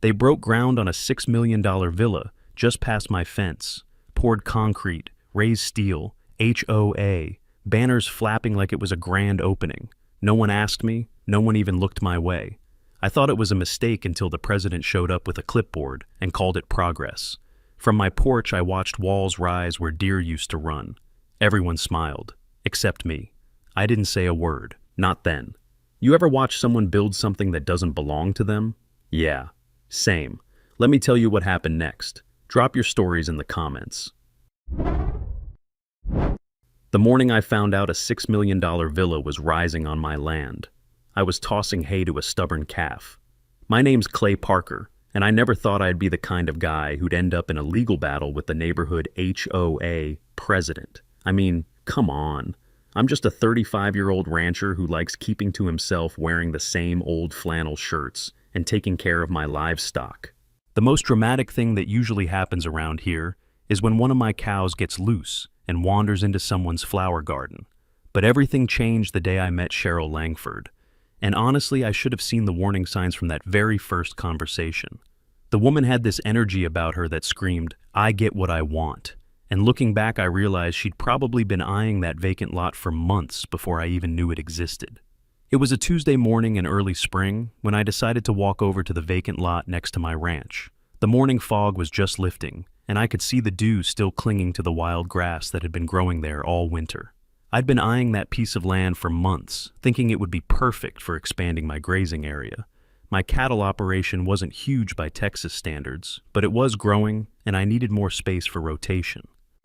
They broke ground on a $6 million villa just past my fence, poured concrete, raised steel, HOA, banners flapping like it was a grand opening. No one asked me, no one even looked my way. I thought it was a mistake until the president showed up with a clipboard and called it progress. From my porch, I watched walls rise where deer used to run. Everyone smiled, except me. I didn't say a word, not then. You ever watch someone build something that doesn't belong to them? Yeah, same. Let me tell you what happened next. Drop your stories in the comments. The morning I found out a $6 million villa was rising on my land, I was tossing hay to a stubborn calf. My name's Clay Parker, and I never thought I'd be the kind of guy who'd end up in a legal battle with the neighborhood HOA president. I mean, come on. I'm just a 35-year-old rancher who likes keeping to himself, wearing the same old flannel shirts and taking care of my livestock. The most dramatic thing that usually happens around here is when one of my cows gets loose and wanders into someone's flower garden. But everything changed the day I met Cheryl Langford. And honestly, I should have seen the warning signs from that very first conversation. The woman had this energy about her that screamed, "I get what I want." And looking back, I realized she'd probably been eyeing that vacant lot for months before I even knew it existed. It was a Tuesday morning in early spring when I decided to walk over to the vacant lot next to my ranch. The morning fog was just lifting, and I could see the dew still clinging to the wild grass that had been growing there all winter. I'd been eyeing that piece of land for months, thinking it would be perfect for expanding my grazing area. My cattle operation wasn't huge by Texas standards, but it was growing, and I needed more space for rotation.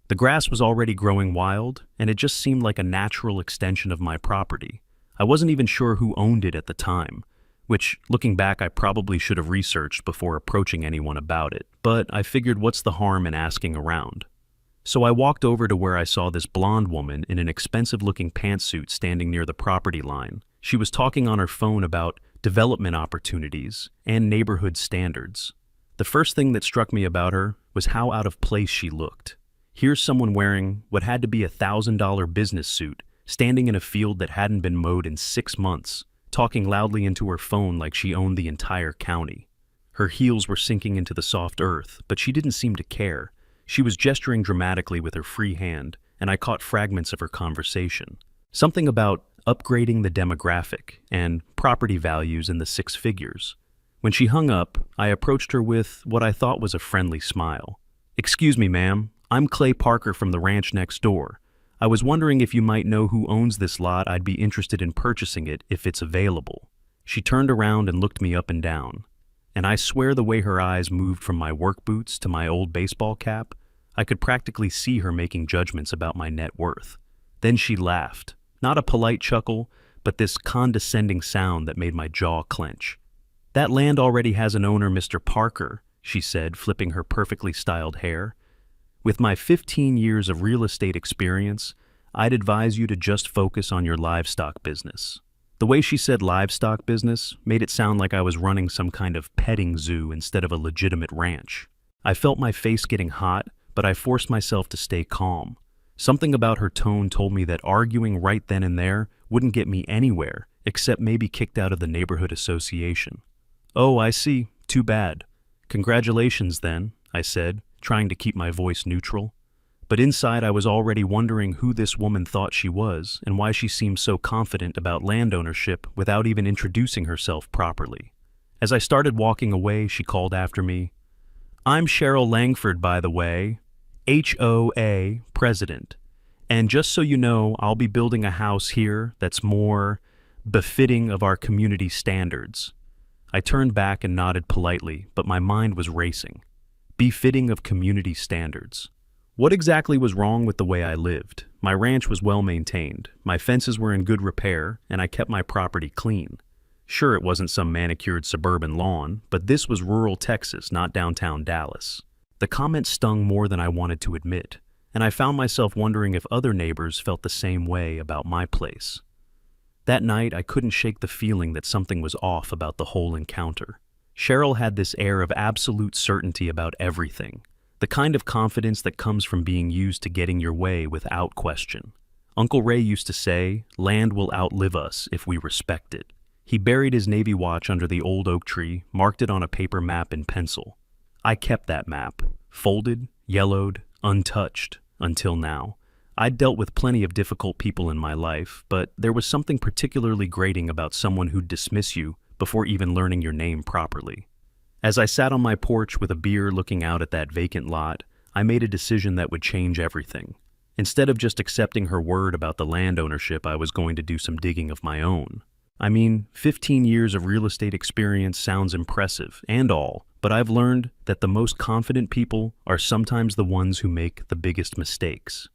The grass was already growing wild, and it just seemed like a natural extension of my property. I wasn't even sure who owned it at the time, which, looking back, I probably should have researched before approaching anyone about it, but I figured what's the harm in asking around? So I walked over to where I saw this blonde woman in an expensive-looking pantsuit standing near the property line. She was talking on her phone about development opportunities and neighborhood standards. The first thing that struck me about her was how out of place she looked. Here's someone wearing what had to be a $1,000 business suit, standing in a field that hadn't been mowed in 6 months, talking loudly into her phone like she owned the entire county. Her heels were sinking into the soft earth, but she didn't seem to care. She was gesturing dramatically with her free hand, and I caught fragments of her conversation. Something about upgrading the demographic and property values in the 6 figures. When she hung up, I approached her with what I thought was a friendly smile. "Excuse me, ma'am. I'm Clay Parker from the ranch next door. I was wondering if you might know who owns this lot. I'd be interested in purchasing it if it's available." She turned around and looked me up and down, and I swear the way her eyes moved from my work boots to my old baseball cap, I could practically see her making judgments about my net worth. Then she laughed, not a polite chuckle, but this condescending sound that made my jaw clench. "That land already has an owner, Mr. Parker," she said, flipping her perfectly styled hair. "With my 15 years of real estate experience, I'd advise you to just focus on your livestock business." The way she said livestock business made it sound like I was running some kind of petting zoo instead of a legitimate ranch. I felt my face getting hot, but I forced myself to stay calm. Something about her tone told me that arguing right then and there wouldn't get me anywhere, except maybe kicked out of the neighborhood association. "Oh, I see. Too bad. Congratulations then," I said, trying to keep my voice neutral. But inside I was already wondering who this woman thought she was and why she seemed so confident about land ownership without even introducing herself properly. As I started walking away, she called after me, "I'm Cheryl Langford, by the way, HOA president. And just so you know, I'll be building a house here that's more befitting of our community standards." I turned back and nodded politely, but my mind was racing. Befitting of community standards. What exactly was wrong with the way I lived? My ranch was well maintained, my fences were in good repair, and I kept my property clean. Sure, it wasn't some manicured suburban lawn, but this was rural Texas, not downtown Dallas. The comment stung more than I wanted to admit, and I found myself wondering if other neighbors felt the same way about my place. That night, I couldn't shake the feeling that something was off about the whole encounter. Cheryl had this air of absolute certainty about everything, the kind of confidence that comes from being used to getting your way without question. Uncle Ray used to say, "Land will outlive us if we respect it." He buried his Navy watch under the old oak tree, marked it on a paper map in pencil. I kept that map, folded, yellowed, untouched, until now. I'd dealt with plenty of difficult people in my life, but there was something particularly grating about someone who'd dismiss you before even learning your name properly. As I sat on my porch with a beer looking out at that vacant lot, I made a decision that would change everything. Instead of just accepting her word about the land ownership, I was going to do some digging of my own. I mean, 15 years of real estate experience sounds impressive and all, but I've learned that the most confident people are sometimes the ones who make the biggest mistakes.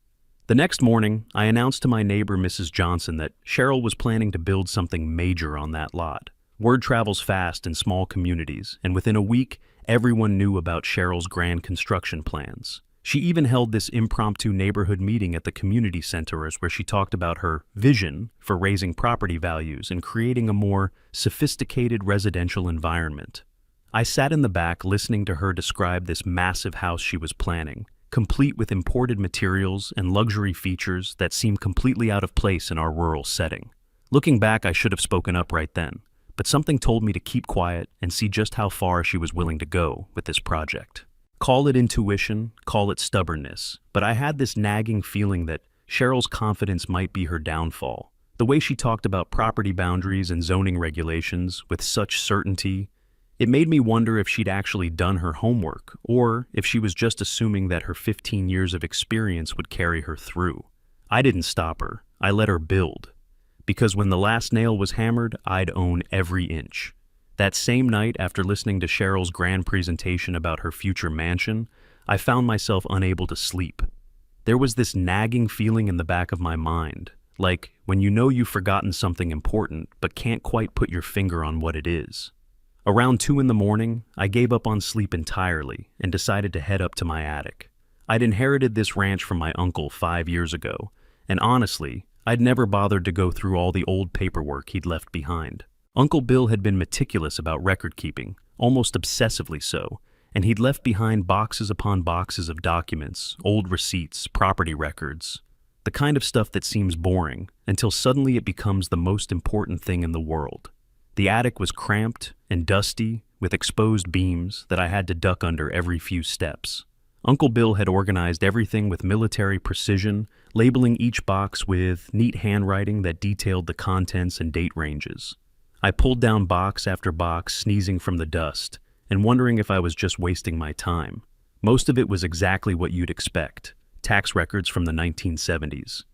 The next morning, I announced to my neighbor, Mrs. Johnson, that Cheryl was planning to build something major on that lot. Word travels fast in small communities, and within a week, everyone knew about Cheryl's grand construction plans. She even held this impromptu neighborhood meeting at the community center where she talked about her vision for raising property values and creating a more sophisticated residential environment. I sat in the back listening to her describe this massive house she was planning, complete with imported materials and luxury features that seem completely out of place in our rural setting. Looking back, I should have spoken up right then, but something told me to keep quiet and see just how far she was willing to go with this project. Call it intuition, call it stubbornness, but I had this nagging feeling that Cheryl's confidence might be her downfall. The way she talked about property boundaries and zoning regulations with such certainty, it made me wonder if she'd actually done her homework, or if she was just assuming that her 15 years of experience would carry her through. I didn't stop her. I let her build. Because when the last nail was hammered, I'd own every inch. That same night, after listening to Cheryl's grand presentation about her future mansion, I found myself unable to sleep. There was this nagging feeling in the back of my mind, like when you know you've forgotten something important but can't quite put your finger on what it is. Around 2 a.m, I gave up on sleep entirely and decided to head up to my attic. I'd inherited this ranch from my uncle 5 years ago, and honestly, I'd never bothered to go through all the old paperwork he'd left behind. Uncle Bill had been meticulous about record keeping, almost obsessively so, and he'd left behind boxes upon boxes of documents, old receipts, property records, the kind of stuff that seems boring until suddenly it becomes the most important thing in the world. The attic was cramped and dusty with exposed beams that I had to duck under every few steps. Uncle Bill had organized everything with military precision, labeling each box with neat handwriting that detailed the contents and date ranges. I pulled down box after box, sneezing from the dust, and wondering if I was just wasting my time. Most of it was exactly what you'd expect: tax records from the 1970s.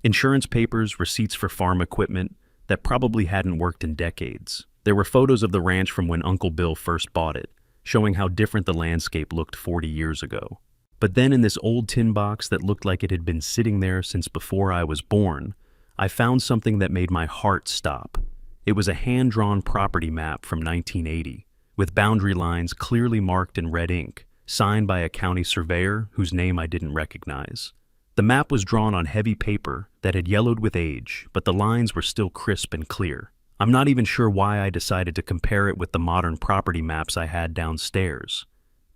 Insurance papers, receipts for farm equipment that probably hadn't worked in decades. There were photos of the ranch from when Uncle Bill first bought it, showing how different the landscape looked 40 years ago. But then in this old tin box that looked like it had been sitting there since before I was born, I found something that made my heart stop. It was a hand-drawn property map from 1980, with boundary lines clearly marked in red ink, signed by a county surveyor whose name I didn't recognize. The map was drawn on heavy paper that had yellowed with age, but the lines were still crisp and clear. I'm not even sure why I decided to compare it with the modern property maps I had downstairs.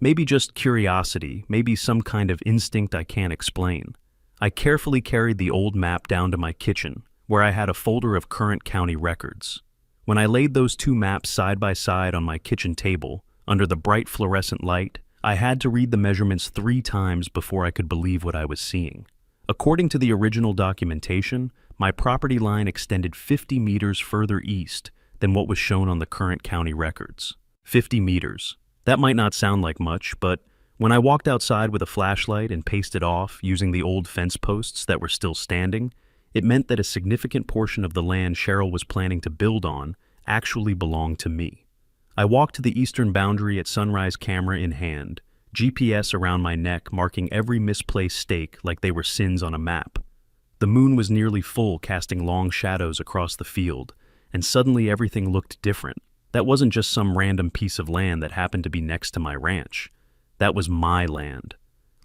Maybe just curiosity, maybe some kind of instinct I can't explain. I carefully carried the old map down to my kitchen, where I had a folder of current county records. When I laid those two maps side by side on my kitchen table, under the bright fluorescent light, I had to read the measurements 3 times before I could believe what I was seeing. According to the original documentation, my property line extended 50 meters further east than what was shown on the current county records. 50 meters. That might not sound like much, but when I walked outside with a flashlight and paced it off using the old fence posts that were still standing, it meant that a significant portion of the land Cheryl was planning to build on actually belonged to me. I walked to the eastern boundary at sunrise, camera in hand, GPS around my neck marking every misplaced stake like they were sins on a map. The moon was nearly full, casting long shadows across the field, and suddenly everything looked different. That wasn't just some random piece of land that happened to be next to my ranch. That was my land.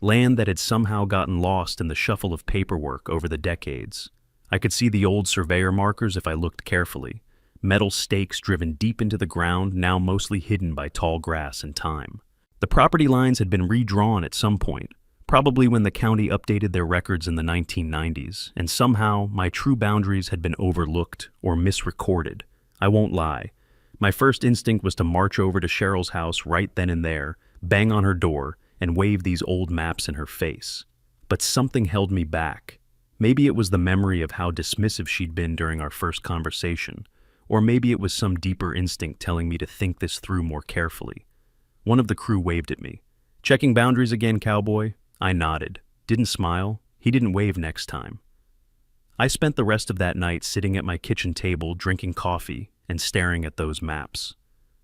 Land that had somehow gotten lost in the shuffle of paperwork over the decades. I could see the old surveyor markers if I looked carefully. Metal stakes driven deep into the ground, now mostly hidden by tall grass and time. The property lines had been redrawn at some point, probably when the county updated their records in the 1990s, and somehow my true boundaries had been overlooked or misrecorded, I won't lie. My first instinct was to march over to Cheryl's house right then and there, bang on her door, and wave these old maps in her face. But something held me back. Maybe it was the memory of how dismissive she'd been during our first conversation, or maybe it was some deeper instinct telling me to think this through more carefully. One of the crew waved at me. "Checking boundaries again, cowboy?" I nodded. Didn't smile. He didn't wave next time. I spent the rest of that night sitting at my kitchen table, drinking coffee, and staring at those maps.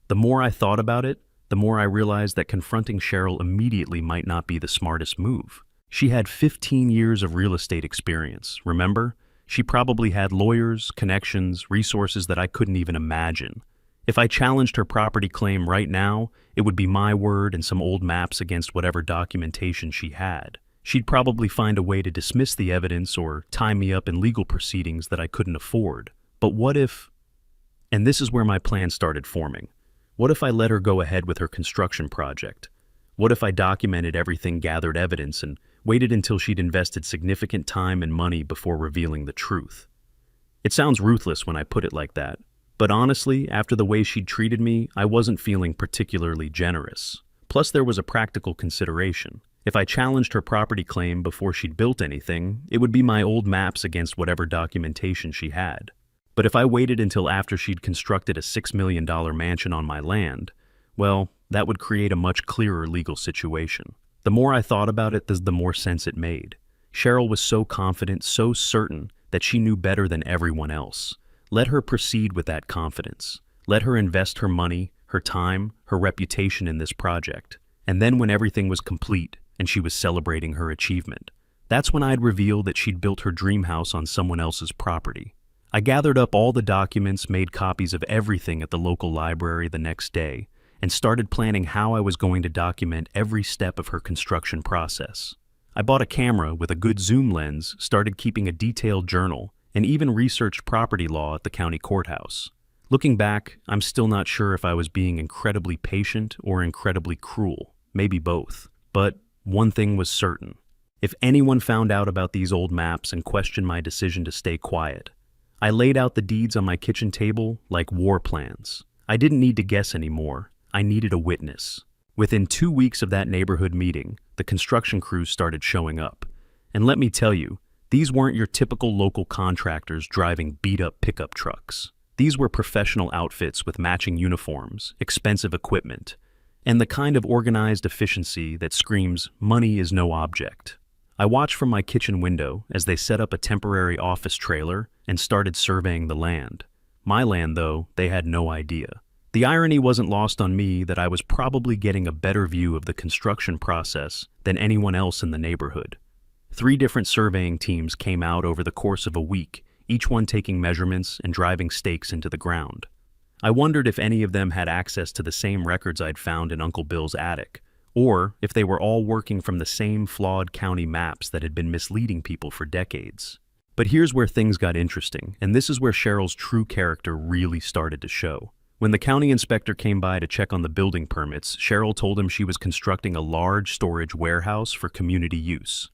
The more I thought about it, the more I realized that confronting Cheryl immediately might not be the smartest move. She had 15 years of real estate experience, remember? She probably had lawyers, connections, resources that I couldn't even imagine. If I challenged her property claim right now, it would be my word and some old maps against whatever documentation she had. She'd probably find a way to dismiss the evidence or tie me up in legal proceedings that I couldn't afford. But what if... And this is where my plan started forming. What if I let her go ahead with her construction project? What if I documented everything, gathered evidence, and waited until she'd invested significant time and money before revealing the truth? It sounds ruthless when I put it like that, but honestly, after the way she'd treated me, I wasn't feeling particularly generous. Plus, there was a practical consideration. If I challenged her property claim before she'd built anything, it would be my old maps against whatever documentation she had. But if I waited until after she'd constructed a $6 million mansion on my land, well, that would create a much clearer legal situation. The more I thought about it, the more sense it made. Cheryl was so confident, so certain, that she knew better than everyone else. Let her proceed with that confidence. Let her invest her money, her time, her reputation in this project. And then when everything was complete and she was celebrating her achievement, that's when I'd reveal that she'd built her dream house on someone else's property. I gathered up all the documents, made copies of everything at the local library the next day, and started planning how I was going to document every step of her construction process. I bought a camera with a good zoom lens, started keeping a detailed journal, and even researched property law at the county courthouse. Looking back, I'm still not sure if I was being incredibly patient or incredibly cruel, maybe both. But one thing was certain. If anyone found out about these old maps and questioned my decision to stay quiet, I laid out the deeds on my kitchen table like war plans. I didn't need to guess anymore. I needed a witness. Within 2 weeks of that neighborhood meeting, the construction crews started showing up. And let me tell you, these weren't your typical local contractors driving beat-up pickup trucks. These were professional outfits with matching uniforms, expensive equipment, and the kind of organized efficiency that screams, money is no object. I watched from my kitchen window as they set up a temporary office trailer and started surveying the land. My land, though, they had no idea. The irony wasn't lost on me that I was probably getting a better view of the construction process than anyone else in the neighborhood. 3 different surveying teams came out over the course of a week, each one taking measurements and driving stakes into the ground. I wondered if any of them had access to the same records I'd found in Uncle Bill's attic, or if they were all working from the same flawed county maps that had been misleading people for decades. But here's where things got interesting, and this is where Cheryl's true character really started to show. When the county inspector came by to check on the building permits, Cheryl told him she was constructing a large storage warehouse for community use.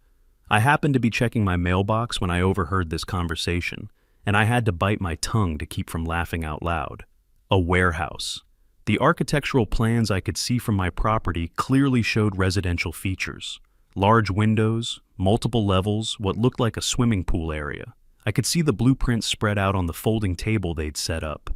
I happened to be checking my mailbox when I overheard this conversation, and I had to bite my tongue to keep from laughing out loud. A warehouse. The architectural plans I could see from my property clearly showed residential features. Large windows, multiple levels, what looked like a swimming pool area. I could see the blueprints spread out on the folding table they'd set up.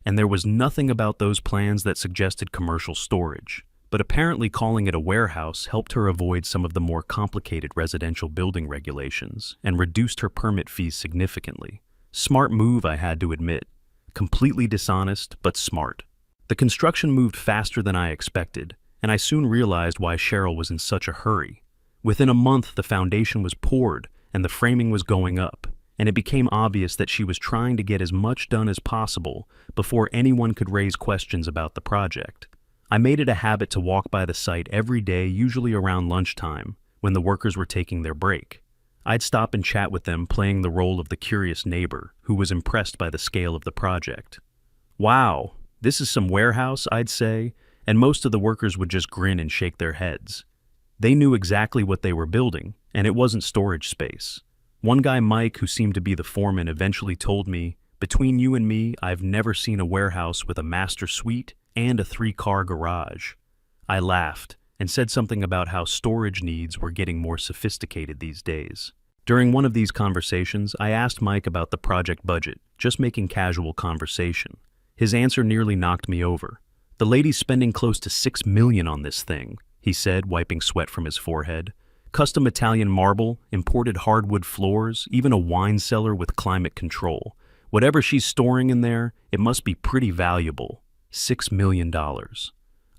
And there was nothing about those plans that suggested commercial storage. But apparently calling it a warehouse helped her avoid some of the more complicated residential building regulations and reduced her permit fees significantly. Smart move, I had to admit. Completely dishonest, but smart. The construction moved faster than I expected, and I soon realized why Cheryl was in such a hurry. Within a month, the foundation was poured and the framing was going up, and it became obvious that she was trying to get as much done as possible before anyone could raise questions about the project. I made it a habit to walk by the site every day, usually around lunchtime, when the workers were taking their break. I'd stop and chat with them, playing the role of the curious neighbor who was impressed by the scale of the project. "Wow, this is some warehouse," I'd say, and most of the workers would just grin and shake their heads. They knew exactly what they were building, and it wasn't storage space. One guy, Mike, who seemed to be the foreman, eventually told me, Between you and me, I've never seen a warehouse with a master suite and a 3-car garage. I laughed and said something about how storage needs were getting more sophisticated these days. During one of these conversations, I asked Mike about the project budget, just making casual conversation. His answer nearly knocked me over. "The lady's spending close to $6 million on this thing," he said, wiping sweat from his forehead. "Custom Italian marble, imported hardwood floors, even a wine cellar with climate control. Whatever she's storing in there, it must be pretty valuable. $6 million.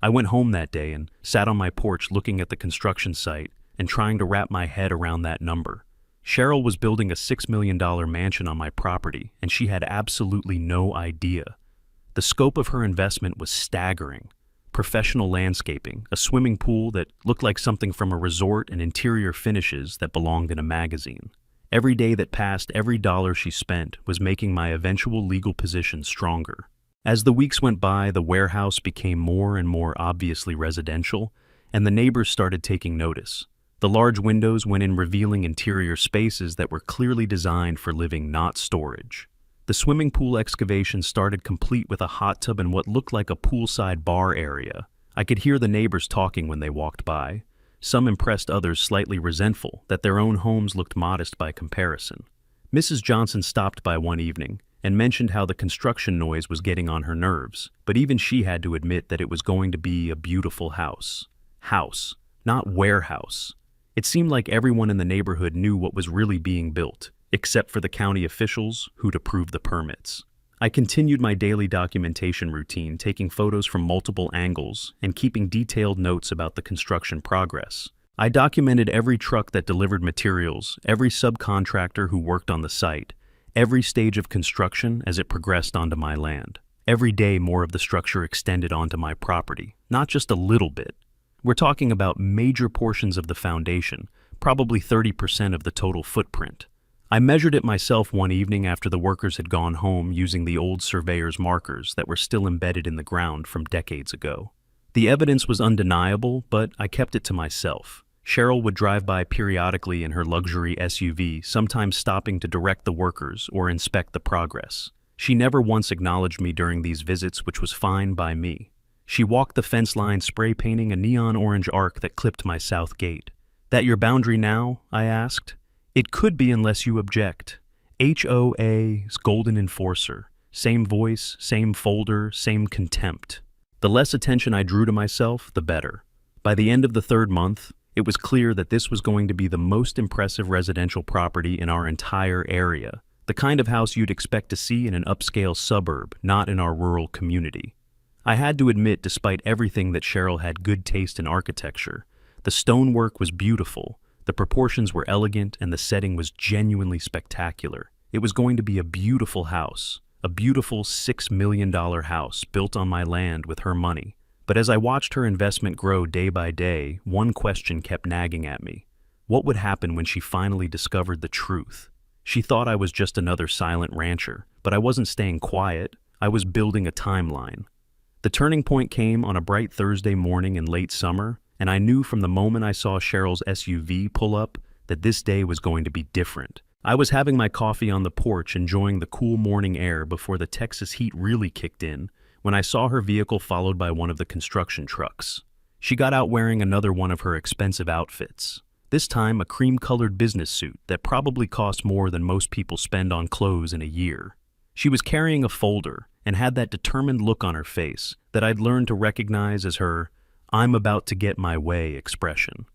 I went home that day and sat on my porch looking at the construction site and trying to wrap my head around that number. Cheryl was building a $6 million mansion on my property, and she had absolutely no idea. The scope of her investment was staggering. Professional landscaping, a swimming pool that looked like something from a resort, and interior finishes that belonged in a magazine. Every day that passed, every dollar she spent was making my eventual legal position stronger. As the weeks went by, the warehouse became more and more obviously residential, and the neighbors started taking notice. The large windows went in, revealing interior spaces that were clearly designed for living, not storage. The swimming pool excavation started, complete with a hot tub and what looked like a poolside bar area. I could hear the neighbors talking when they walked by. Some impressed, others slightly resentful that their own homes looked modest by comparison. Mrs. Johnson stopped by one evening and mentioned how the construction noise was getting on her nerves, but even she had to admit that it was going to be a beautiful house. House, not warehouse. It seemed like everyone in the neighborhood knew what was really being built, except for the county officials who'd approved the permits. I continued my daily documentation routine, taking photos from multiple angles and keeping detailed notes about the construction progress. I documented every truck that delivered materials, every subcontractor who worked on the site, every stage of construction as it progressed onto my land. Every day, more of the structure extended onto my property, not just a little bit. We're talking about major portions of the foundation, probably 30% of the total footprint. I measured it myself one evening after the workers had gone home, using the old surveyor's markers that were still embedded in the ground from decades ago. The evidence was undeniable, but I kept it to myself. Cheryl would drive by periodically in her luxury SUV, sometimes stopping to direct the workers or inspect the progress. She never once acknowledged me during these visits, which was fine by me. She walked the fence line, spray painting a neon orange arc that clipped my south gate. "That your boundary now?" I asked. "It could be unless you object. HOA's Golden Enforcer. Same voice, same folder, same contempt." The less attention I drew to myself, the better. By the end of the 3rd month, it was clear that this was going to be the most impressive residential property in our entire area. The kind of house you'd expect to see in an upscale suburb, not in our rural community. I had to admit, despite everything, that Cheryl had good taste in architecture. The stonework was beautiful, the proportions were elegant, and the setting was genuinely spectacular. It was going to be a beautiful house, a beautiful $6 million house built on my land with her money. But as I watched her investment grow day by day, one question kept nagging at me. What would happen when she finally discovered the truth? She thought I was just another silent rancher, but I wasn't staying quiet. I was building a timeline. The turning point came on a bright Thursday morning in late summer, and I knew from the moment I saw Cheryl's SUV pull up that this day was going to be different. I was having my coffee on the porch, enjoying the cool morning air before the Texas heat really kicked in, when I saw her vehicle followed by one of the construction trucks. She got out wearing another one of her expensive outfits. This time, a cream-colored business suit that probably cost more than most people spend on clothes in a year. She was carrying a folder and had that determined look on her face that I'd learned to recognize as her "I'm about to get my way" expression.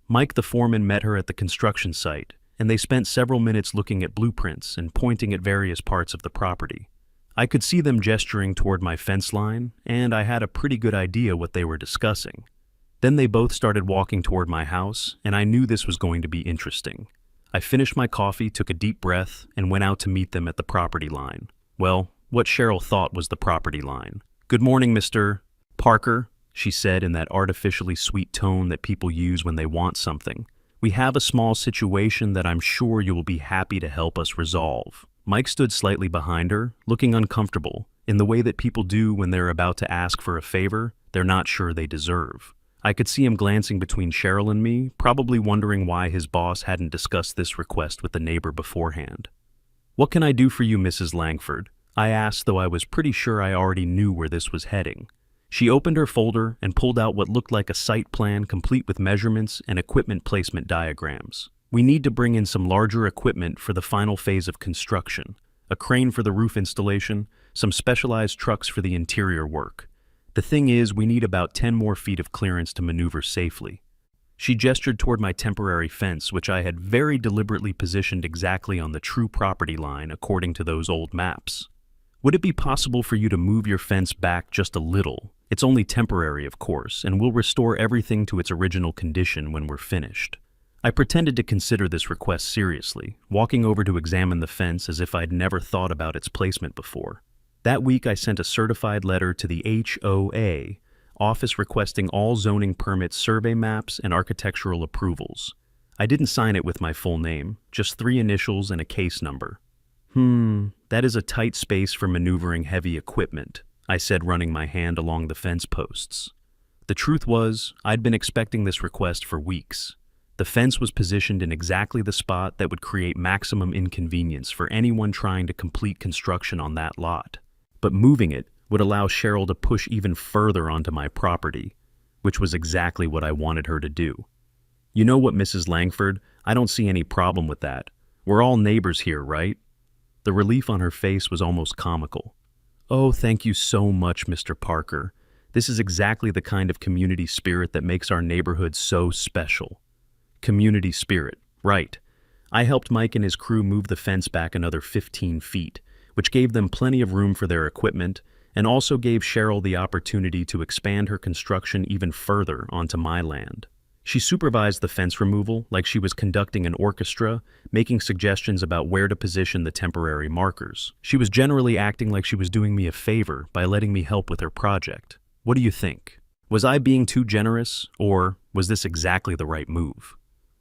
Mike, the foreman, met her at the construction site, and they spent several minutes looking at blueprints and pointing at various parts of the property. I could see them gesturing toward my fence line, and I had a pretty good idea what they were discussing. Then they both started walking toward my house, and I knew this was going to be interesting. I finished my coffee, took a deep breath, and went out to meet them at the property line. Well, what Cheryl thought was the property line. "Good morning, Mr. Parker," she said in that artificially sweet tone that people use when they want something. "We have a small situation that I'm sure you will be happy to help us resolve." Mike stood slightly behind her, looking uncomfortable, in the way that people do when they're about to ask for a favor they're not sure they deserve. I could see him glancing between Cheryl and me, probably wondering why his boss hadn't discussed this request with the neighbor beforehand. "What can I do for you, Mrs. Langford?" I asked, though I was pretty sure I already knew where this was heading. She opened her folder and pulled out what looked like a site plan complete with measurements and equipment placement diagrams. We need to bring in some larger equipment for the final phase of construction, a crane for the roof installation, some specialized trucks for the interior work. The thing is, we need about 10 more feet of clearance to maneuver safely. She gestured toward my temporary fence, which I had very deliberately positioned exactly on the true property line according to those old maps. Would it be possible for you to move your fence back just a little? It's only temporary, of course, and we'll restore everything to its original condition when we're finished. I pretended to consider this request seriously, walking over to examine the fence as if I'd never thought about its placement before. That week, I sent a certified letter to the HOA office requesting all zoning permits, survey maps, and architectural approvals. I didn't sign it with my full name, just 3 initials and a case number. That is a tight space for maneuvering heavy equipment, I said, running my hand along the fence posts. The truth was, I'd been expecting this request for weeks. The fence was positioned in exactly the spot that would create maximum inconvenience for anyone trying to complete construction on that lot. But moving it would allow Cheryl to push even further onto my property, which was exactly what I wanted her to do. You know what, Mrs. Langford, I don't see any problem with that. We're all neighbors here, right? The relief on her face was almost comical. Oh, thank you so much, Mr. Parker. This is exactly the kind of community spirit that makes our neighborhood so special. Community spirit, right. I helped Mike and his crew move the fence back another 15 feet, which gave them plenty of room for their equipment and also gave Cheryl the opportunity to expand her construction even further onto my land. She supervised the fence removal like she was conducting an orchestra, making suggestions about where to position the temporary markers. She was generally acting like she was doing me a favor by letting me help with her project. What do you think? Was I being too generous, or was this exactly the right move?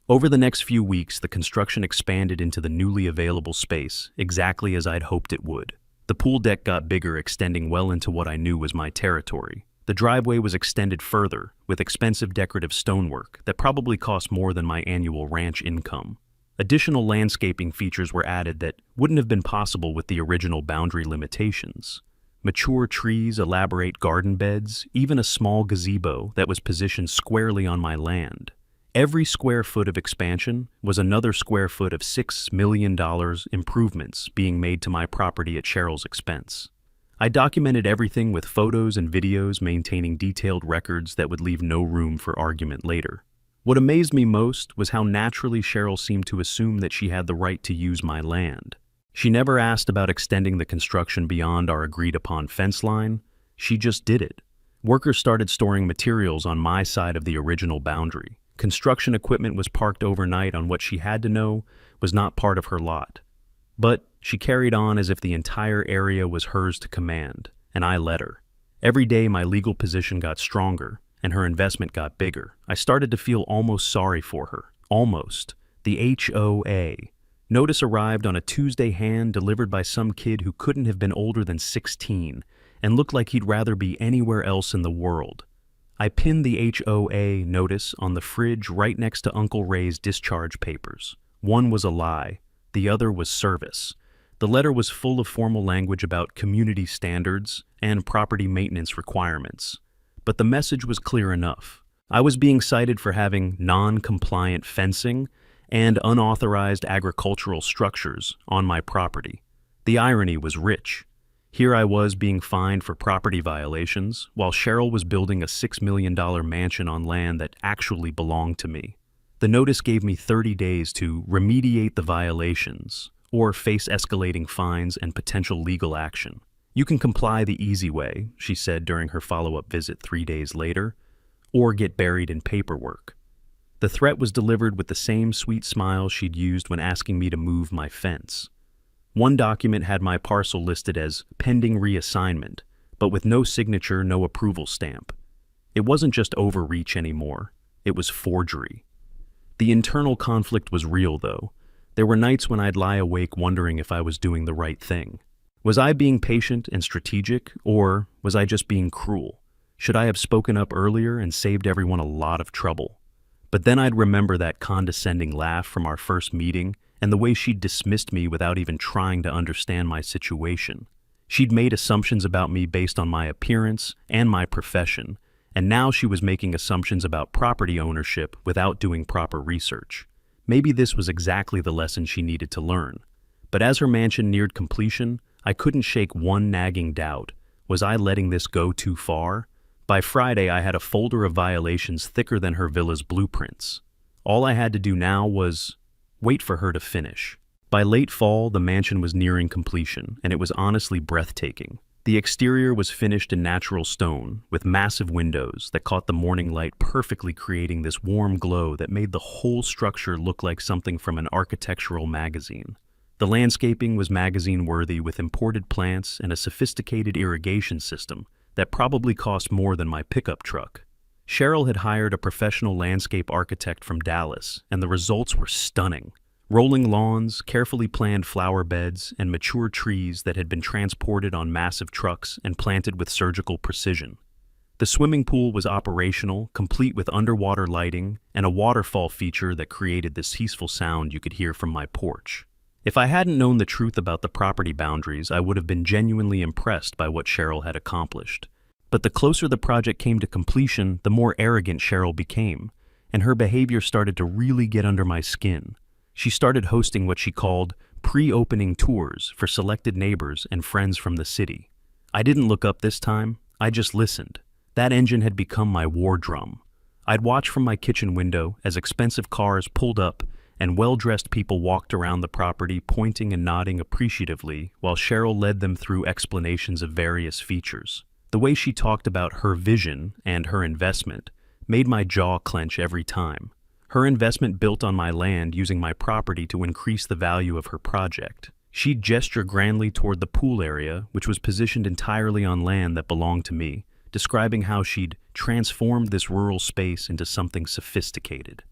Over the next few weeks, the construction expanded into the newly available space, exactly as I'd hoped it would. The pool deck got bigger, extending well into what I knew was my territory. The driveway was extended further, with expensive decorative stonework that probably cost more than my annual ranch income. Additional landscaping features were added that wouldn't have been possible with the original boundary limitations. Mature trees, elaborate garden beds, even a small gazebo that was positioned squarely on my land. Every square foot of expansion was another square foot of $6 million improvements being made to my property at Cheryl's expense. I documented everything with photos and videos, maintaining detailed records that would leave no room for argument later. What amazed me most was how naturally Cheryl seemed to assume that she had the right to use my land. She never asked about extending the construction beyond our agreed-upon fence line. She just did it. Workers started storing materials on my side of the original boundary. Construction equipment was parked overnight on what she had to know was not part of her lot. But she carried on as if the entire area was hers to command, and I let her. Every day my legal position got stronger, and her investment got bigger. I started to feel almost sorry for her. Almost. The HOA. Notice arrived on a Tuesday, hand delivered by some kid who couldn't have been older than 16 and looked like he'd rather be anywhere else in the world. I pinned the HOA notice on the fridge right next to Uncle Ray's discharge papers. One was a lie, the other was service. The letter was full of formal language about community standards and property maintenance requirements. But the message was clear enough. I was being cited for having non-compliant fencing and unauthorized agricultural structures on my property. The irony was rich. Here I was being fined for property violations, while Cheryl was building a $6 million mansion on land that actually belonged to me. The notice gave me 30 days to remediate the violations, or face escalating fines and potential legal action. You can comply the easy way, she said during her follow-up visit 3 days later, or get buried in paperwork. The threat was delivered with the same sweet smile she'd used when asking me to move my fence. One document had my parcel listed as pending reassignment, but with no signature, no approval stamp. It wasn't just overreach anymore, it was forgery. The internal conflict was real, though. There were nights when I'd lie awake wondering if I was doing the right thing. Was I being patient and strategic, or was I just being cruel? Should I have spoken up earlier and saved everyone a lot of trouble? But then I'd remember that condescending laugh from our first meeting and the way she'd dismissed me without even trying to understand my situation. She'd made assumptions about me based on my appearance and my profession, and now she was making assumptions about property ownership without doing proper research. Maybe this was exactly the lesson she needed to learn. But as her mansion neared completion, I couldn't shake one nagging doubt. Was I letting this go too far? By Friday, I had a folder of violations thicker than her villa's blueprints. All I had to do now was wait for her to finish. By late fall, the mansion was nearing completion, and it was honestly breathtaking. The exterior was finished in natural stone, with massive windows that caught the morning light perfectly, creating this warm glow that made the whole structure look like something from an architectural magazine. The landscaping was magazine-worthy, with imported plants and a sophisticated irrigation system that probably cost more than my pickup truck. Cheryl had hired a professional landscape architect from Dallas, and the results were stunning. Rolling lawns, carefully planned flower beds, and mature trees that had been transported on massive trucks and planted with surgical precision. The swimming pool was operational, complete with underwater lighting and a waterfall feature that created this peaceful sound you could hear from my porch. If I hadn't known the truth about the property boundaries, I would have been genuinely impressed by what Cheryl had accomplished. But the closer the project came to completion, the more arrogant Cheryl became, and her behavior started to really get under my skin. She started hosting what she called pre-opening tours for selected neighbors and friends from the city. I didn't look up this time, I just listened. That engine had become my war drum. I'd watch from my kitchen window as expensive cars pulled up and well-dressed people walked around the property, pointing and nodding appreciatively while Cheryl led them through explanations of various features. The way she talked about her vision and her investment made my jaw clench every time. Her investment built on my land, using my property to increase the value of her project. She'd gesture grandly toward the pool area, which was positioned entirely on land that belonged to me, describing how she'd transformed this rural space into something sophisticated.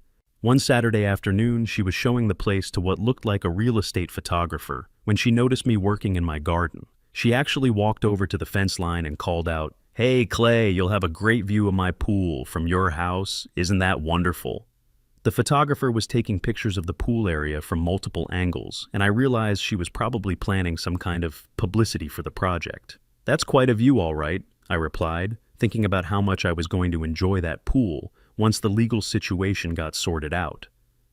One Saturday afternoon, she was showing the place to what looked like a real estate photographer when she noticed me working in my garden. She actually walked over to the fence line and called out, "Hey, Clay, you'll have a great view of my pool from your house. Isn't that wonderful?" The photographer was taking pictures of the pool area from multiple angles, and I realized she was probably planning some kind of publicity for the project. "That's quite a view, all right," I replied, thinking about how much I was going to enjoy that pool once the legal situation got sorted out.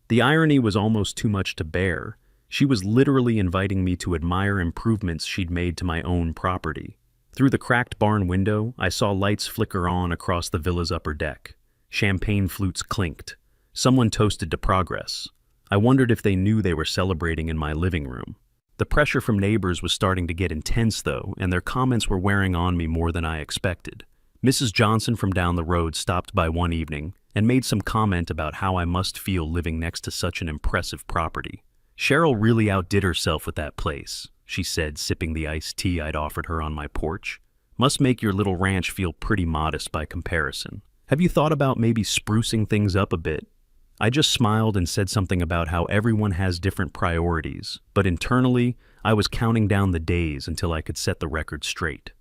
The irony was almost too much to bear. She was literally inviting me to admire improvements she'd made to my own property. Through the cracked barn window, I saw lights flicker on across the villa's upper deck. Champagne flutes clinked. Someone toasted to progress. I wondered if they knew they were celebrating in my living room. The pressure from neighbors was starting to get intense, though, and their comments were wearing on me more than I expected. Mrs. Johnson from down the road stopped by one evening and made some comment about how I must feel living next to such an impressive property. "Cheryl really outdid herself with that place," she said, sipping the iced tea I'd offered her on my porch. "Must make your little ranch feel pretty modest by comparison. Have you thought about maybe sprucing things up a bit?" I just smiled and said something about how everyone has different priorities, but internally, I was counting down the days until I could set the record straight.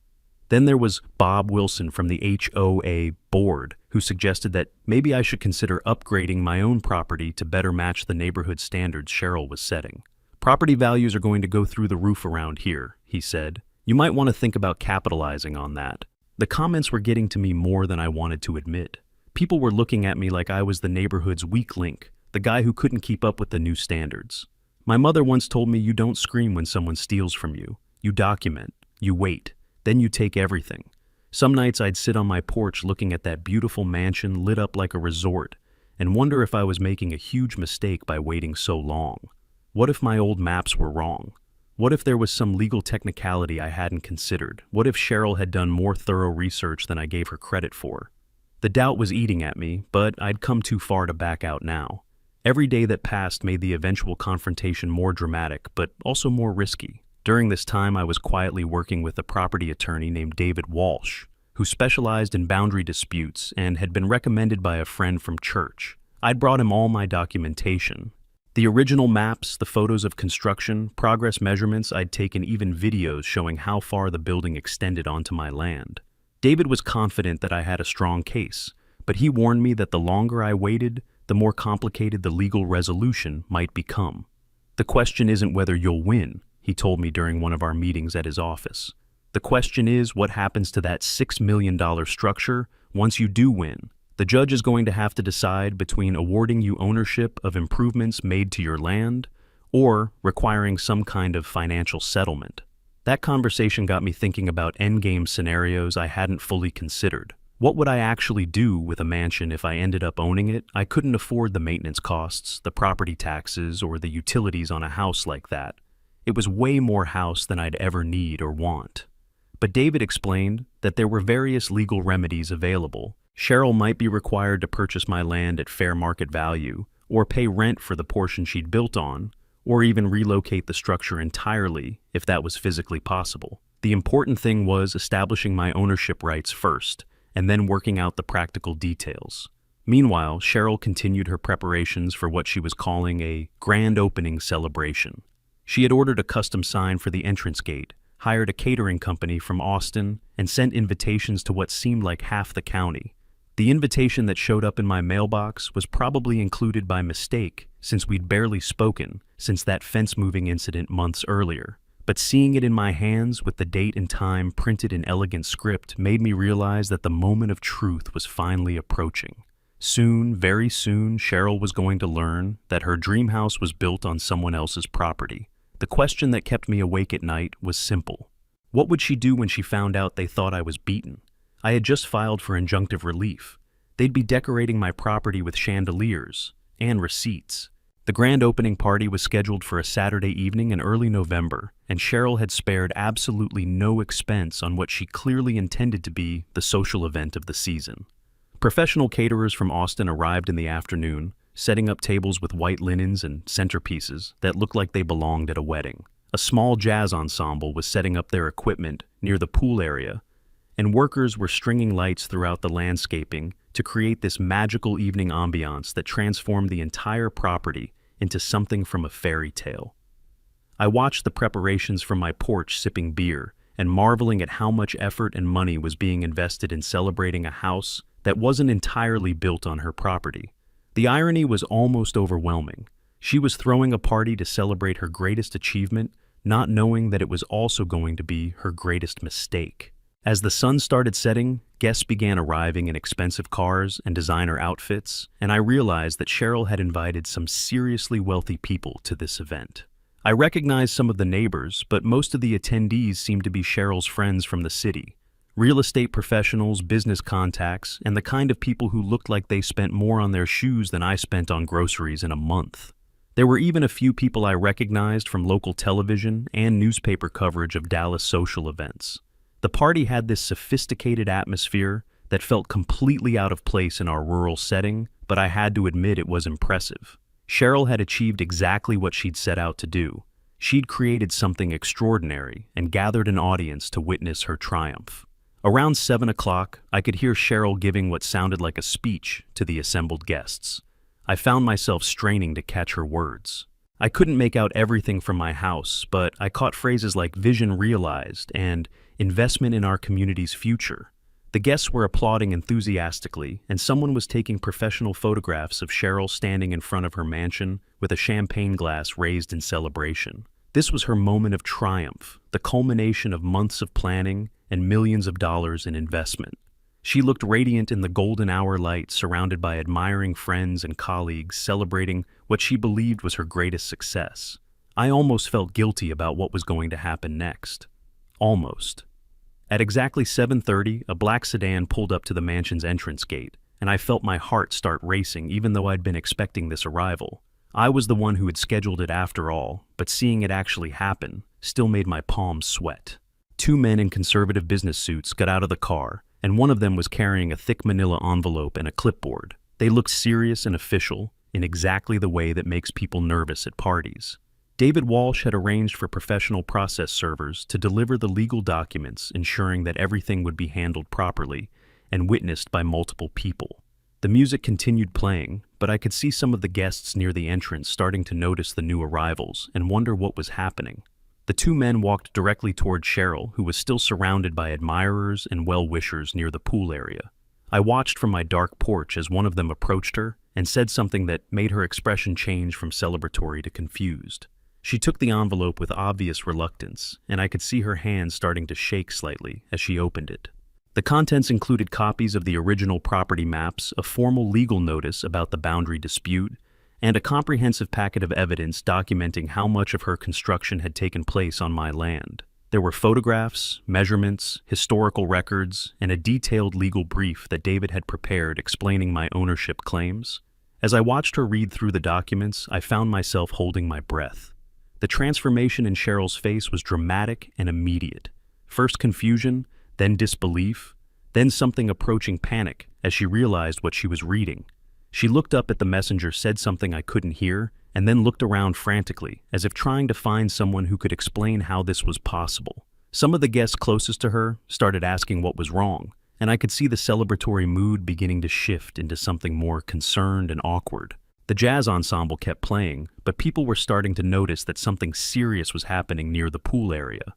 Then there was Bob Wilson from the HOA board, who suggested that maybe I should consider upgrading my own property to better match the neighborhood standards Cheryl was setting. "Property values are going to go through the roof around here," he said. "You might want to think about capitalizing on that." The comments were getting to me more than I wanted to admit. People were looking at me like I was the neighborhood's weak link, the guy who couldn't keep up with the new standards. My mother once told me you don't scream when someone steals from you. You document, you wait, then you take everything. Some nights I'd sit on my porch looking at that beautiful mansion lit up like a resort and wonder if I was making a huge mistake by waiting so long. What if my old maps were wrong? What if there was some legal technicality I hadn't considered? What if Cheryl had done more thorough research than I gave her credit for? The doubt was eating at me, but I'd come too far to back out now. Every day that passed made the eventual confrontation more dramatic, but also more risky. During this time, I was quietly working with a property attorney named David Walsh, who specialized in boundary disputes and had been recommended by a friend from church. I'd brought him all my documentation. The original maps, the photos of construction, progress measurements I'd taken, even videos showing how far the building extended onto my land. David was confident that I had a strong case, but he warned me that the longer I waited, the more complicated the legal resolution might become. "The question isn't whether you'll win," he told me during one of our meetings at his office. The question is, what happens to that $6 million structure once you do win? The judge is going to have to decide between awarding you ownership of improvements made to your land or requiring some kind of financial settlement. That conversation got me thinking about endgame scenarios I hadn't fully considered. What would I actually do with a mansion if I ended up owning it? I couldn't afford the maintenance costs, the property taxes, or the utilities on a house like that. It was way more house than I'd ever need or want. But David explained that there were various legal remedies available. Cheryl might be required to purchase my land at fair market value, or pay rent for the portion she'd built on, or even relocate the structure entirely if that was physically possible. The important thing was establishing my ownership rights first, and then working out the practical details. Meanwhile, Cheryl continued her preparations for what she was calling a grand opening celebration. She had ordered a custom sign for the entrance gate, hired a catering company from Austin, and sent invitations to what seemed like half the county. The invitation that showed up in my mailbox was probably included by mistake, since we'd barely spoken since that fence-moving incident months earlier. But seeing it in my hands with the date and time printed in elegant script made me realize that the moment of truth was finally approaching. Soon, very soon, Cheryl was going to learn that her dream house was built on someone else's property. The question that kept me awake at night was simple. What would she do when she found out they thought I was beaten? I had just filed for injunctive relief. They'd be decorating my property with chandeliers and receipts. The grand opening party was scheduled for a Saturday evening in early November, and Cheryl had spared absolutely no expense on what she clearly intended to be the social event of the season. Professional caterers from Austin arrived in the afternoon, setting up tables with white linens and centerpieces that looked like they belonged at a wedding. A small jazz ensemble was setting up their equipment near the pool area, and workers were stringing lights throughout the landscaping to create this magical evening ambiance that transformed the entire property into something from a fairy tale. I watched the preparations from my porch sipping beer and marveling at how much effort and money was being invested in celebrating a house that wasn't entirely built on her property. The irony was almost overwhelming. She was throwing a party to celebrate her greatest achievement, not knowing that it was also going to be her greatest mistake. As the sun started setting, guests began arriving in expensive cars and designer outfits, and I realized that Cheryl had invited some seriously wealthy people to this event. I recognized some of the neighbors, but most of the attendees seemed to be Cheryl's friends from the city. Real estate professionals, business contacts, and the kind of people who looked like they spent more on their shoes than I spent on groceries in a month. There were even a few people I recognized from local television and newspaper coverage of Dallas social events. The party had this sophisticated atmosphere that felt completely out of place in our rural setting, but I had to admit it was impressive. Cheryl had achieved exactly what she'd set out to do. She'd created something extraordinary and gathered an audience to witness her triumph. Around 7 o'clock, I could hear Cheryl giving what sounded like a speech to the assembled guests. I found myself straining to catch her words. I couldn't make out everything from my house, but I caught phrases like vision realized and investment in our community's future. The guests were applauding enthusiastically, and someone was taking professional photographs of Cheryl standing in front of her mansion with a champagne glass raised in celebration. This was her moment of triumph, the culmination of months of planning and millions of dollars in investment. She looked radiant in the golden hour light, surrounded by admiring friends and colleagues celebrating what she believed was her greatest success. I almost felt guilty about what was going to happen next. Almost. At exactly 7:30, a black sedan pulled up to the mansion's entrance gate, and I felt my heart start racing even though I'd been expecting this arrival. I was the one who had scheduled it after all, but seeing it actually happen still made my palms sweat. Two men in conservative business suits got out of the car, and one of them was carrying a thick manila envelope and a clipboard. They looked serious and official, in exactly the way that makes people nervous at parties. David Walsh had arranged for professional process servers to deliver the legal documents, ensuring that everything would be handled properly and witnessed by multiple people. The music continued playing, but I could see some of the guests near the entrance starting to notice the new arrivals and wonder what was happening. The two men walked directly toward Cheryl, who was still surrounded by admirers and well-wishers near the pool area. I watched from my dark porch as one of them approached her and said something that made her expression change from celebratory to confused. She took the envelope with obvious reluctance, and I could see her hand starting to shake slightly as she opened it. The contents included copies of the original property maps, a formal legal notice about the boundary dispute, and a comprehensive packet of evidence documenting how much of her construction had taken place on my land. There were photographs, measurements, historical records, and a detailed legal brief that David had prepared explaining my ownership claims. As I watched her read through the documents, I found myself holding my breath. The transformation in Cheryl's face was dramatic and immediate. First confusion, then disbelief, then something approaching panic as she realized what she was reading. She looked up at the messenger, said something I couldn't hear, and then looked around frantically, as if trying to find someone who could explain how this was possible. Some of the guests closest to her started asking what was wrong, and I could see the celebratory mood beginning to shift into something more concerned and awkward. The jazz ensemble kept playing, but people were starting to notice that something serious was happening near the pool area.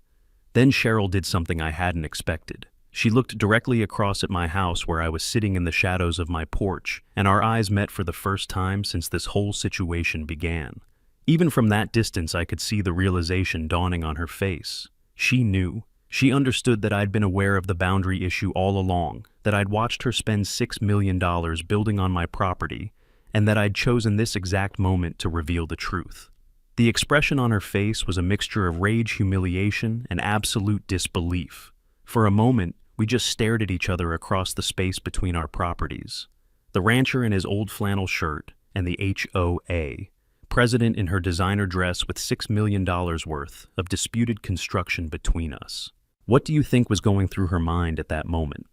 Then Cheryl did something I hadn't expected. She looked directly across at my house where I was sitting in the shadows of my porch, and our eyes met for the first time since this whole situation began. Even from that distance, I could see the realization dawning on her face. She knew. She understood that I'd been aware of the boundary issue all along, that I'd watched her spend $6 million building on my property, and that I'd chosen this exact moment to reveal the truth. The expression on her face was a mixture of rage, humiliation, and absolute disbelief. For a moment, we just stared at each other across the space between our properties. The rancher in his old flannel shirt, and the HOA, president in her designer dress with $6 million worth of disputed construction between us. What do you think was going through her mind at that moment?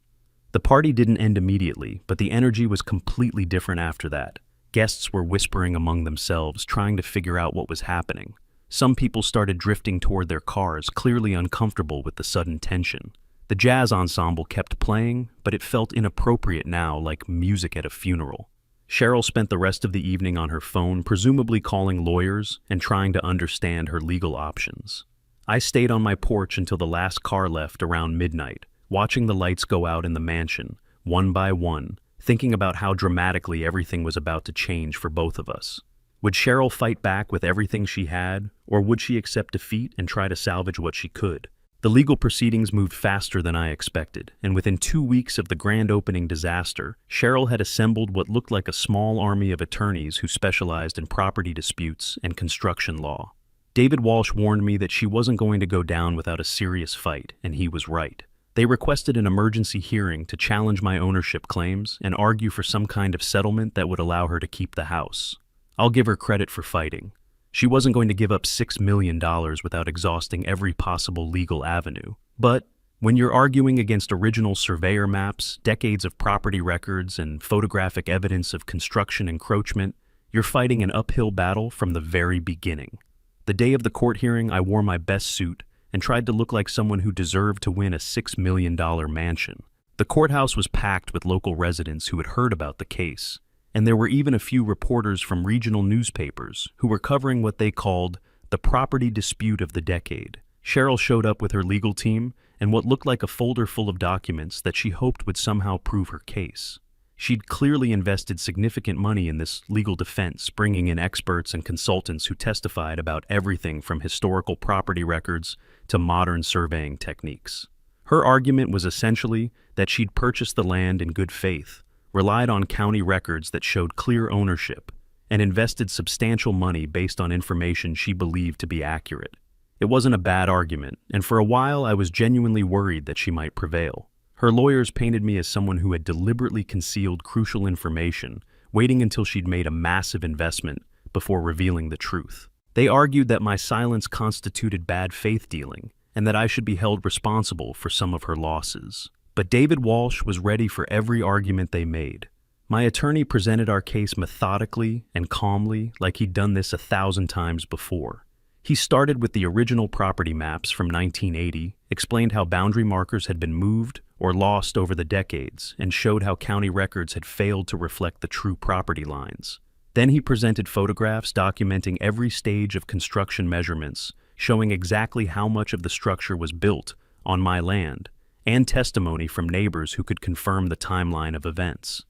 The party didn't end immediately, but the energy was completely different after that. Guests were whispering among themselves, trying to figure out what was happening. Some people started drifting toward their cars, clearly uncomfortable with the sudden tension. The jazz ensemble kept playing, but it felt inappropriate now, like music at a funeral. Cheryl spent the rest of the evening on her phone, presumably calling lawyers and trying to understand her legal options. I stayed on my porch until the last car left around midnight, watching the lights go out in the mansion, one by one, thinking about how dramatically everything was about to change for both of us. Would Cheryl fight back with everything she had, or would she accept defeat and try to salvage what she could? The legal proceedings moved faster than I expected, and within 2 weeks of the grand opening disaster, Cheryl had assembled what looked like a small army of attorneys who specialized in property disputes and construction law. David Walsh warned me that she wasn't going to go down without a serious fight, and he was right. They requested an emergency hearing to challenge my ownership claims and argue for some kind of settlement that would allow her to keep the house. I'll give her credit for fighting. She wasn't going to give up $6 million without exhausting every possible legal avenue. But when you're arguing against original surveyor maps, decades of property records, and photographic evidence of construction encroachment, you're fighting an uphill battle from the very beginning. The day of the court hearing, I wore my best suit and tried to look like someone who deserved to win a $6 million mansion. The courthouse was packed with local residents who had heard about the case, and there were even a few reporters from regional newspapers who were covering what they called the property dispute of the decade. Cheryl showed up with her legal team and what looked like a folder full of documents that she hoped would somehow prove her case. She'd clearly invested significant money in this legal defense, bringing in experts and consultants who testified about everything from historical property records to modern surveying techniques. Her argument was essentially that she'd purchased the land in good faith, relied on county records that showed clear ownership, and invested substantial money based on information she believed to be accurate. It wasn't a bad argument, and for a while I was genuinely worried that she might prevail. Her lawyers painted me as someone who had deliberately concealed crucial information, waiting until she'd made a massive investment before revealing the truth. They argued that my silence constituted bad faith dealing, and that I should be held responsible for some of her losses. But David Walsh was ready for every argument they made. My attorney presented our case methodically and calmly, like he'd done this 1,000 times before. He started with the original property maps from 1980, explained how boundary markers had been moved or lost over the decades, and showed how county records had failed to reflect the true property lines. Then he presented photographs documenting every stage of construction measurements, showing exactly how much of the structure was built on my land, and testimony from neighbors who could confirm the timeline of events.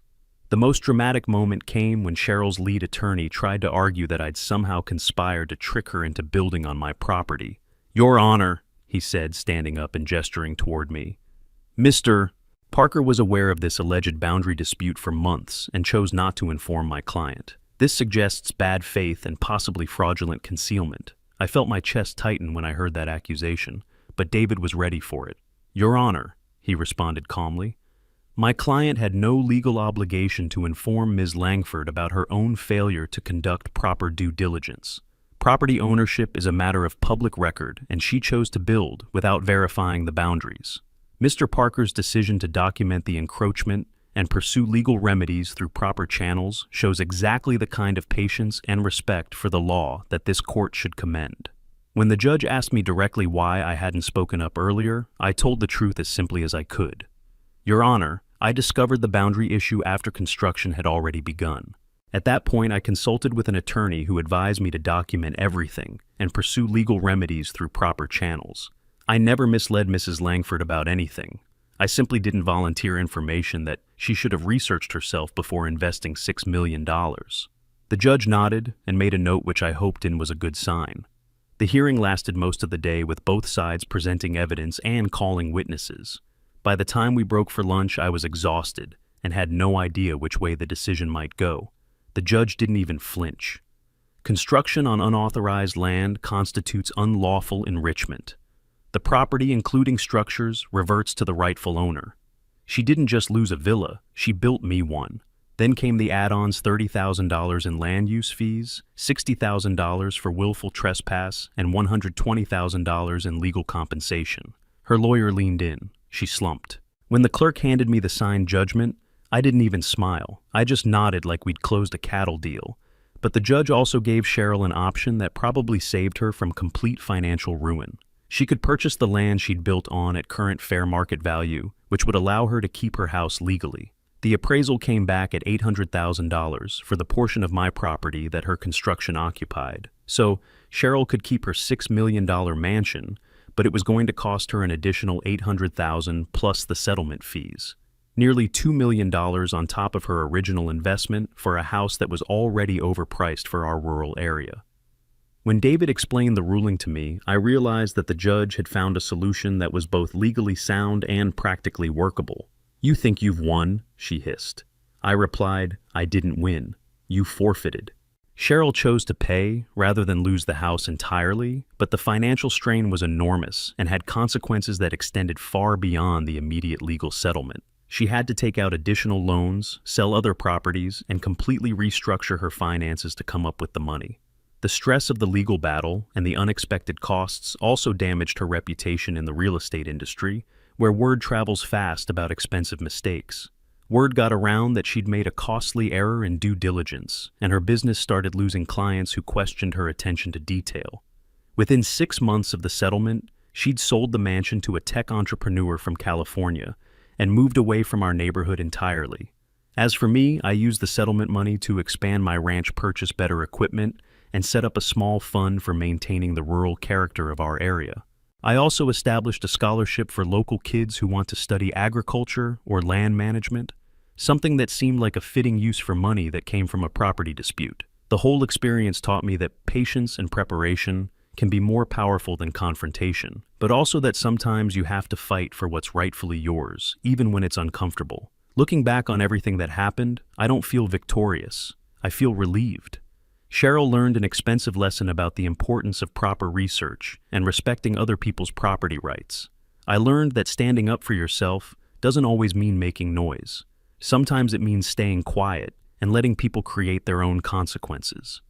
The most dramatic moment came when Cheryl's lead attorney tried to argue that I'd somehow conspired to trick her into building on my property. "Your Honor," he said, standing up and gesturing toward me. "Mr. Parker was aware of this alleged boundary dispute for months and chose not to inform my client. This suggests bad faith and possibly fraudulent concealment. I felt my chest tighten when I heard that accusation, but David was ready for it. "Your Honor," he responded calmly, "my client had no legal obligation to inform Ms. Langford about her own failure to conduct proper due diligence. Property ownership is a matter of public record, and she chose to build without verifying the boundaries. Mr. Parker's decision to document the encroachment and pursue legal remedies through proper channels shows exactly the kind of patience and respect for the law that this court should commend." When the judge asked me directly why I hadn't spoken up earlier, I told the truth as simply as I could. "Your Honor, I discovered the boundary issue after construction had already begun. At that point, I consulted with an attorney who advised me to document everything and pursue legal remedies through proper channels. I never misled Mrs. Langford about anything. I simply didn't volunteer information that she should have researched herself before investing $6 million. The judge nodded and made a note which I hoped in was a good sign. The hearing lasted most of the day with both sides presenting evidence and calling witnesses. By the time we broke for lunch, I was exhausted and had no idea which way the decision might go. The judge didn't even flinch. Construction on unauthorized land constitutes unlawful enrichment. The property, including structures, reverts to the rightful owner. She didn't just lose a villa, she built me one. Then came the add-ons: $30,000 in land use fees, $60,000 for willful trespass, and $120,000 in legal compensation. Her lawyer leaned in. She slumped. When the clerk handed me the signed judgment, I didn't even smile. I just nodded like we'd closed a cattle deal. But the judge also gave Cheryl an option that probably saved her from complete financial ruin. She could purchase the land she'd built on at current fair market value, which would allow her to keep her house legally. The appraisal came back at $800,000 for the portion of my property that her construction occupied. So Cheryl could keep her $6 million mansion, but it was going to cost her an additional $800,000 plus the settlement fees. Nearly $2 million on top of her original investment for a house that was already overpriced for our rural area. When David explained the ruling to me, I realized that the judge had found a solution that was both legally sound and practically workable. "You think you've won?" she hissed. I replied, "I didn't win. You forfeited." Cheryl chose to pay rather than lose the house entirely, but the financial strain was enormous and had consequences that extended far beyond the immediate legal settlement. She had to take out additional loans, sell other properties, and completely restructure her finances to come up with the money. The stress of the legal battle and the unexpected costs also damaged her reputation in the real estate industry, where word travels fast about expensive mistakes. Word got around that she'd made a costly error in due diligence, and her business started losing clients who questioned her attention to detail. Within 6 months of the settlement, she'd sold the mansion to a tech entrepreneur from California and moved away from our neighborhood entirely. As for me, I used the settlement money to expand my ranch, purchase better equipment, and set up a small fund for maintaining the rural character of our area. I also established a scholarship for local kids who want to study agriculture or land management, something that seemed like a fitting use for money that came from a property dispute. The whole experience taught me that patience and preparation can be more powerful than confrontation, but also that sometimes you have to fight for what's rightfully yours, even when it's uncomfortable. Looking back on everything that happened, I don't feel victorious. I feel relieved. Cheryl learned an expensive lesson about the importance of proper research and respecting other people's property rights. I learned that standing up for yourself doesn't always mean making noise. Sometimes it means staying quiet and letting people create their own consequences.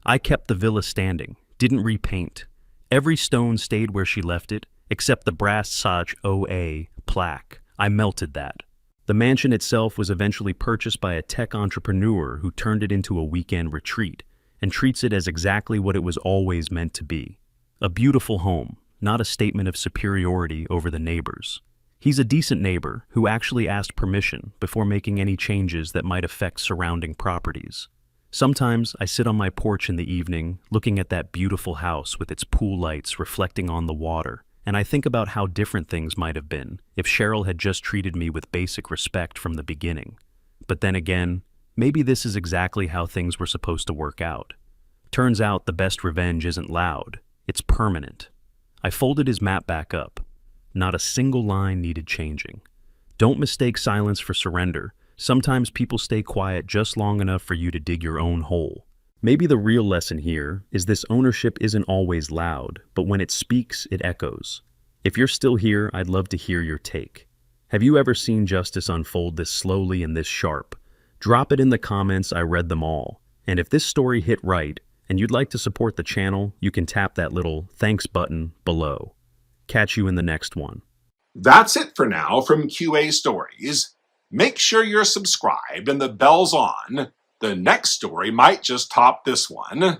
I kept the villa standing, didn't repaint. Every stone stayed where she left it, except the brass HOA plaque. I melted that. The mansion itself was eventually purchased by a tech entrepreneur who turned it into a weekend retreat and treats it as exactly what it was always meant to be. A beautiful home, not a statement of superiority over the neighbors. He's a decent neighbor who actually asked permission before making any changes that might affect surrounding properties. Sometimes I sit on my porch in the evening looking at that beautiful house with its pool lights reflecting on the water, and I think about how different things might have been if Cheryl had just treated me with basic respect from the beginning. But then again, maybe this is exactly how things were supposed to work out. Turns out the best revenge isn't loud, it's permanent. I folded his map back up. Not a single line needed changing. Don't mistake silence for surrender. Sometimes people stay quiet just long enough for you to dig your own hole. Maybe the real lesson here is this ownership isn't always loud, but when it speaks, it echoes. If you're still here, I'd love to hear your take. Have you ever seen justice unfold this slowly and this sharp? Drop it in the comments, I read them all. And if this story hit right, and you'd like to support the channel, you can tap that little thanks button below. Catch you in the next one. That's it for now from QA Stories. Make sure you're subscribed and the bell's on. The next story might just top this one.